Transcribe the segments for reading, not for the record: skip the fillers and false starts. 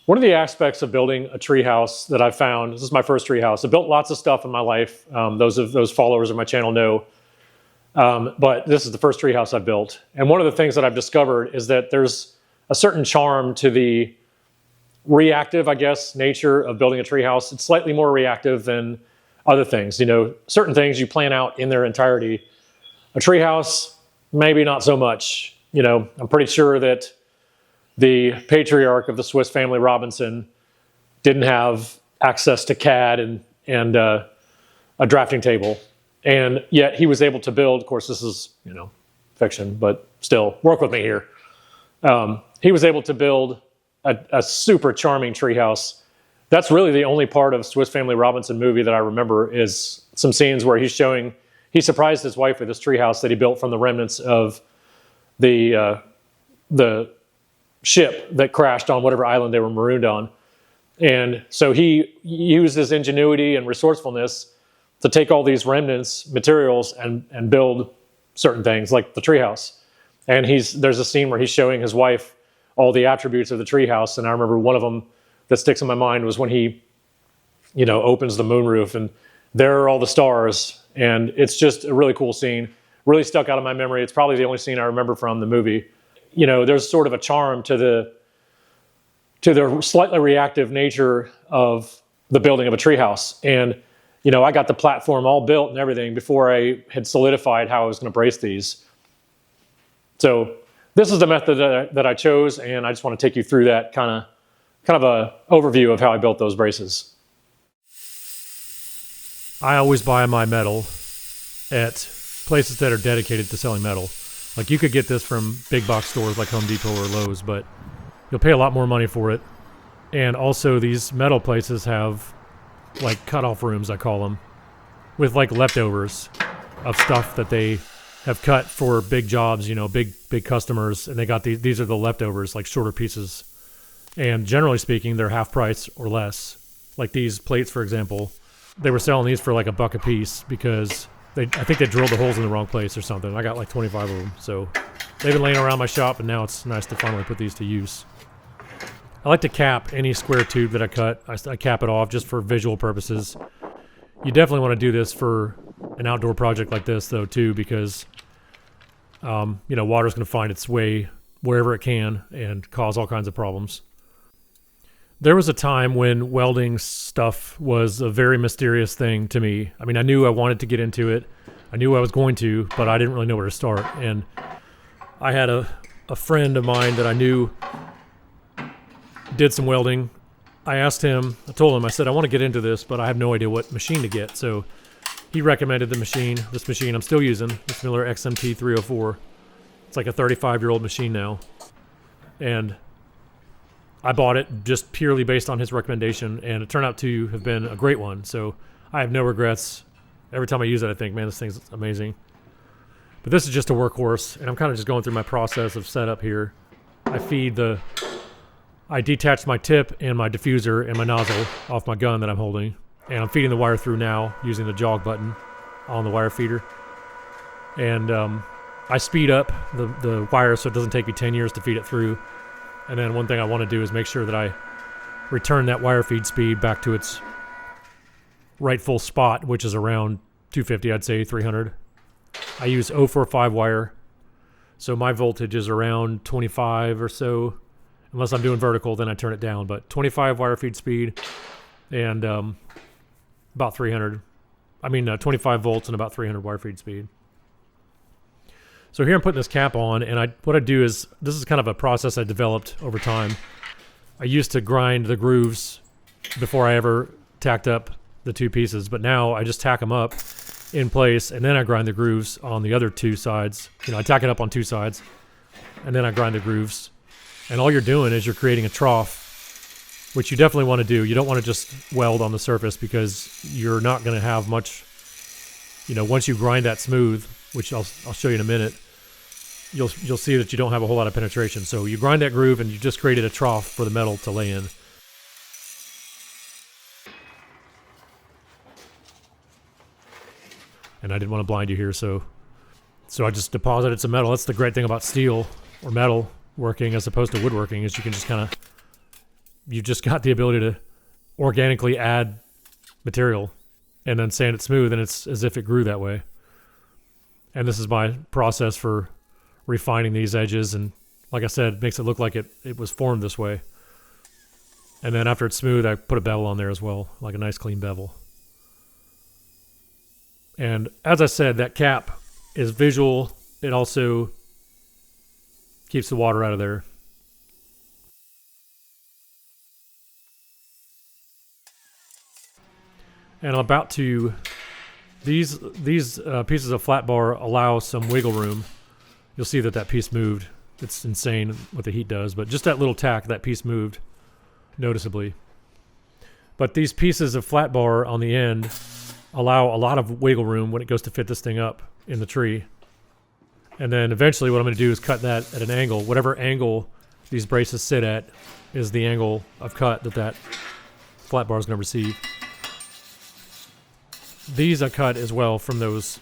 One of the aspects of building a treehouse that I've found, this is my first treehouse. I built lots of stuff in my life. Those followers of my channel know. But this is the first treehouse I've built. And one of the things that I've discovered is that there's a certain charm to the reactive, I guess, nature of building a treehouse. It's slightly more reactive than other things. You know, certain things you plan out in their entirety. A treehouse, maybe not so much. You know, I'm pretty sure that the patriarch of the Swiss Family Robinson didn't have access to CAD and a drafting table. And yet he was able to build, of course, this is, you know, fiction, but still, work with me here. He was able to build a super charming treehouse. That's really the only part of Swiss Family Robinson movie that I remember is some scenes where he surprised his wife with this treehouse that he built from the remnants of the ship that crashed on whatever island they were marooned on. And so he used his ingenuity and resourcefulness to take all these remnants, materials, and build certain things like the treehouse. And there's a scene where he's showing his wife all the attributes of the treehouse. And I remember one of them that sticks in my mind was when he, you know, opens the moonroof and there are all the stars. And it's just a really cool scene. Really stuck out of my memory. It's probably the only scene I remember from the movie. You know, there's sort of a charm to the slightly reactive nature of the building of a treehouse. And, you know, I got the platform all built and everything before I had solidified how I was going to brace these. So this is the method that I chose, and I just want to take you through that kind of a overview of how I built those braces. I always buy my metal at places that are dedicated to selling metal. Like you could get this from big box stores like Home Depot or Lowe's, but you'll pay a lot more money for it. And also these metal places have like cutoff rooms, I call them, with like leftovers of stuff that they have cut for big jobs, you know, big customers. And they got these are the leftovers, like shorter pieces. And generally speaking, they're half price or less. Like these plates, for example, they were selling these for like $1 a piece because I think they drilled the holes in the wrong place or something. I got like 25 of them. So they've been laying around my shop, and now it's nice to finally put these to use. I like to cap any square tube that I cut. I cap it off just for visual purposes. You definitely want to do this for an outdoor project like this, though, too, because you know, water's going to find its way wherever it can and cause all kinds of problems. There was a time when welding stuff was a very mysterious thing to me. I mean, I knew I wanted to get into it. I knew I was going to, but I didn't really know where to start. And I had a friend of mine that I knew did some welding. I told him, I said, I want to get into this, but I have no idea what machine to get. So he recommended this machine I'm still using, this Miller XMT 304. It's like a 35-year-old machine now. And I bought it just purely based on his recommendation, and it turned out to have been a great one. So I have no regrets. Every time I use it, I think, man, this thing's amazing. But this is just a workhorse, and I'm kind of just going through my process of setup here. I detached my tip and my diffuser and my nozzle off my gun that I'm holding, and I'm feeding the wire through now using the jog button on the wire feeder. And I speed up the wire so it doesn't take me 10 years to feed it through. And then one thing I want to do is make sure that I return that wire feed speed back to its rightful spot, which is around 250, I'd say 300. I use 045 wire, so my voltage is around 25 or so. Unless I'm doing vertical, then I turn it down. But 25 wire feed speed and about 25 volts and about 300 wire feed speed. So here I'm putting this cap on, and what I do is, this is kind of a process I developed over time. I used to grind the grooves before I ever tacked up the two pieces, but now I just tack them up in place, and then I grind the grooves on the other two sides. You know, I tack it up on two sides, and then I grind the grooves. And all you're doing is you're creating a trough, which you definitely want to do. You don't want to just weld on the surface because you're not going to have much, you know, once you grind that smooth, which I'll show you in a minute, you'll see that you don't have a whole lot of penetration. So you grind that groove and you just created a trough for the metal to lay in. And I didn't want to blind you here, so I just deposited some metal. That's the great thing about steel or metal working as opposed to woodworking, is you can just kind of you just got the ability to organically add material and then sand it smooth, and it's as if it grew that way. And this is my process for refining these edges, and like I said, it makes it look like it was formed this way. And then after it's smooth, I put a bevel on there as well, like a nice clean bevel. And as I said, that cap is visual. It also keeps the water out of there. And I'm about to, these pieces of flat bar allow some wiggle room. You'll see that piece moved. It's insane what the heat does, but just that little tack, that piece moved noticeably. But these pieces of flat bar on the end allow a lot of wiggle room when it goes to fit this thing up in the tree. And then eventually what I'm going to do is cut that at an angle. Whatever angle these braces sit at is the angle of cut that flat bar is going to receive. These I cut as well from those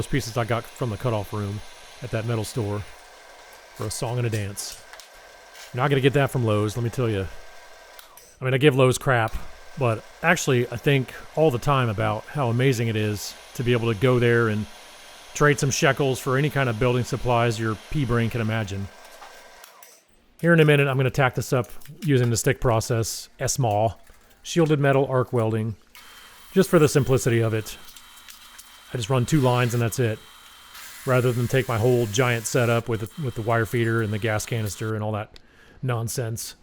pieces I got from the cutoff room at that metal store for a song and a dance. You're not going to get that from Lowe's, let me tell you. I mean, I give Lowe's crap, but actually I think all the time about how amazing it is to be able to go there and trade some shekels for any kind of building supplies your pea-brain can imagine. Here in a minute, I'm going to tack this up using the stick process, SMAW, shielded metal arc welding. Just for the simplicity of it, I just run 2 lines and that's it, rather than take my whole giant setup with the wire feeder and the gas canister and all that nonsense.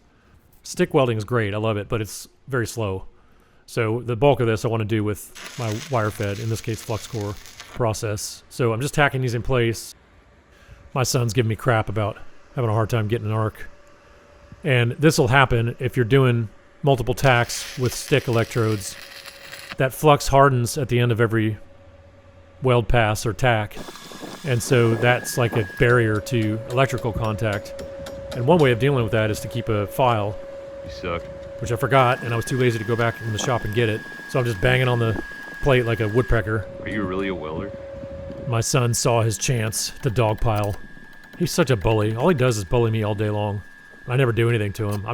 Stick welding is great, I love it, but it's very slow. So the bulk of this I want to do with my wire fed, in this case flux core process. So I'm just tacking these in place. My son's giving me crap about having a hard time getting an arc. And this will happen if you're doing multiple tacks with stick electrodes. That flux hardens at the end of every weld pass or tack, and so that's like a barrier to electrical contact. And one way of dealing with that is to keep a file. You suck. Which I forgot, and I was too lazy to go back in the shop and get it, so I'm just banging on the plate like a woodpecker. Are you really a welder? My son saw his chance to dogpile. He's such a bully. All he does is bully me all day long. I never do anything to him.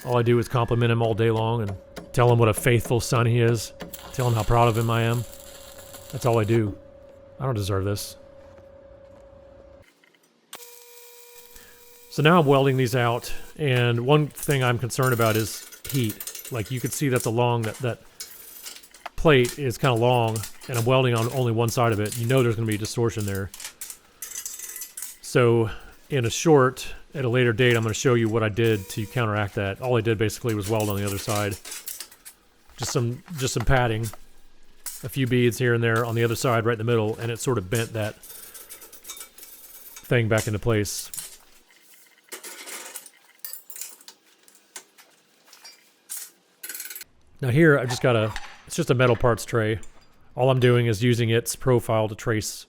All I do is compliment him all day long and tell him what a faithful son he is. Tell him how proud of him I am. That's all I do. I don't deserve this. So now I'm welding these out, and one thing I'm concerned about is heat. Like you can see that's that plate is kind of long, and I'm welding on only one side of it. You know there's going to be distortion there. So in a short, at a later date, I'm going to show you what I did to counteract that. All I did basically was weld on the other side. Just some padding, a few beads here and there on the other side, right in the middle, and it sort of bent that thing back into place. Now here, I've just got it's just a metal parts tray. All I'm doing is using its profile to trace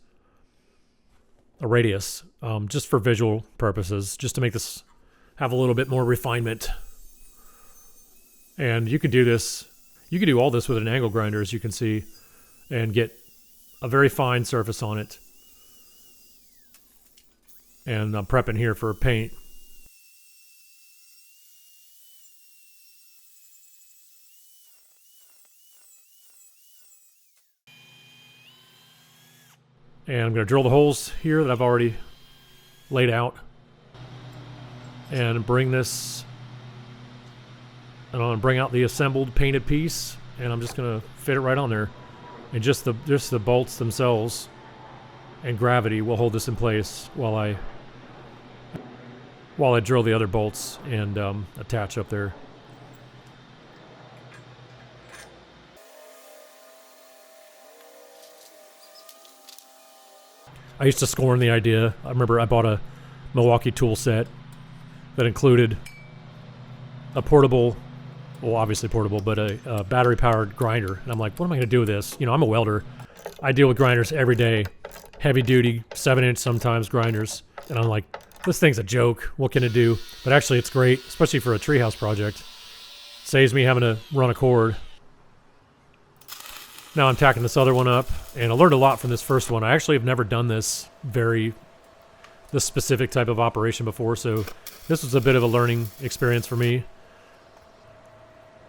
a radius, just for visual purposes, just to make this have a little bit more refinement. And you can do this, you can do all this with an angle grinder, as you can see, and get a very fine surface on it. And I'm prepping here for paint. And I'm going to drill the holes here that I've already laid out. And bring this, and I'm going to bring out the assembled painted piece, and I'm just going to fit it right on there. And just the bolts themselves and gravity will hold this in place while I drill the other bolts and attach up there. I used to scorn the idea. I remember I bought a Milwaukee tool set that included a portable, well, obviously portable, but a battery-powered grinder. And I'm like, what am I going to do with this? You know, I'm a welder. I deal with grinders every day. Heavy-duty, 7-inch sometimes grinders. And I'm like, this thing's a joke. What can it do? But actually, it's great, especially for a treehouse project. Saves me having to run a cord. Now I'm tacking this other one up, and I learned a lot from this first one. I actually have never done this very this specific type of operation before, so this was a bit of a learning experience for me.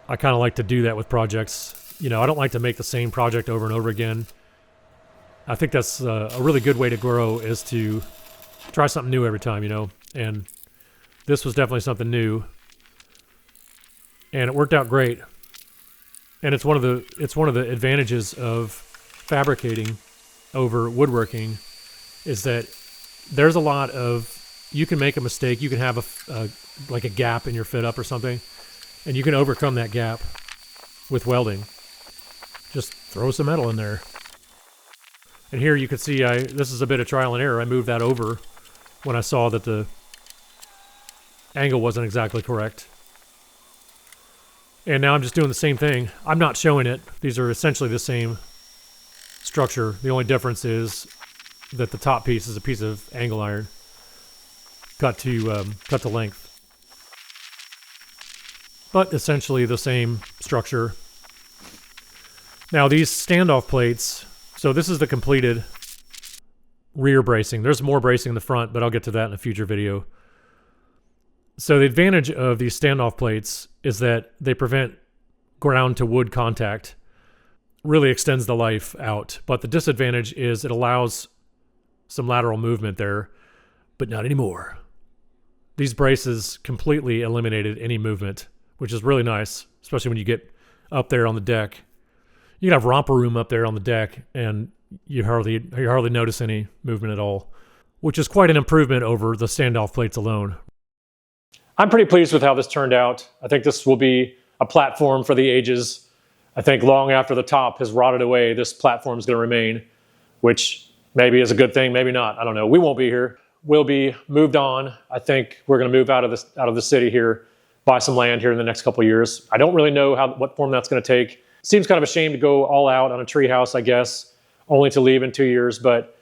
I kind of like to do that with projects. You know, I don't like to make the same project over and over again. I think that's a really good way to grow, is to try something new every time, you know, and this was definitely something new, and it worked out great. And it's one of the advantages of fabricating over woodworking, is that there's a lot of, you can make a mistake, you can have like a gap in your fit up or something, and you can overcome that gap with welding. Just throw some metal in there. And here you can see this is a bit of trial and error. I moved that over when I saw that the angle wasn't exactly correct. And now I'm just doing the same thing. I'm not showing it. These are essentially the same structure. The only difference is that the top piece is a piece of angle iron cut to length. But essentially the same structure. Now these standoff plates, so this is the completed rear bracing. There's more bracing in the front, but I'll get to that in a future video. So the advantage of these standoff plates is that they prevent ground to wood contact. Really extends the life out. But the disadvantage is it allows some lateral movement there, but not anymore. These braces completely eliminated any movement, which is really nice, especially when you get up there on the deck. You can have romper room up there on the deck, and you hardly notice any movement at all, which is quite an improvement over the standoff plates alone. I'm pretty pleased with how this turned out. I think this will be a platform for the ages. I think long after the top has rotted away, this platform is going to remain, which maybe is a good thing, maybe not. I don't know. We won't be here. We'll be moved on. I think we're going to move out of the city here, buy some land here in the next couple of years. I don't really know what form that's going to take. Seems kind of a shame to go all out on a treehouse, I guess, only to leave in 2 years. But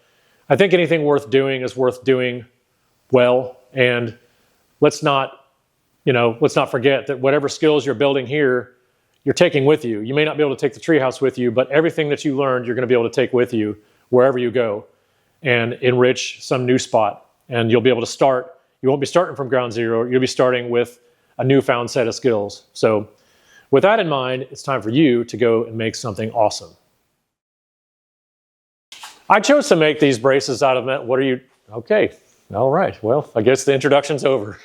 I think anything worth doing is worth doing well. And let's not forget that whatever skills you're building here, you're taking with you. You may not be able to take the treehouse with you, but everything that you learned, you're going to be able to take with you wherever you go and enrich some new spot. And you'll be able to start. You won't be starting from ground zero. You'll be starting with a newfound set of skills. So with that in mind, it's time for you to go and make something awesome. I chose to make these braces out of metal. What are you? Okay. All right. Well, I guess the introduction's over.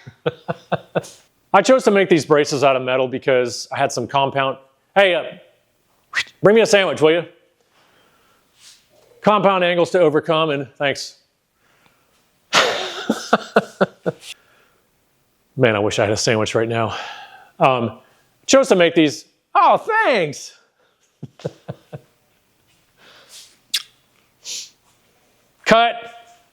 I chose to make these braces out of metal because I had some compound. Hey, bring me a sandwich, will you? Compound angles to overcome, and thanks. Man, I wish I had a sandwich right now. Chose to make these. Oh, thanks. Cut.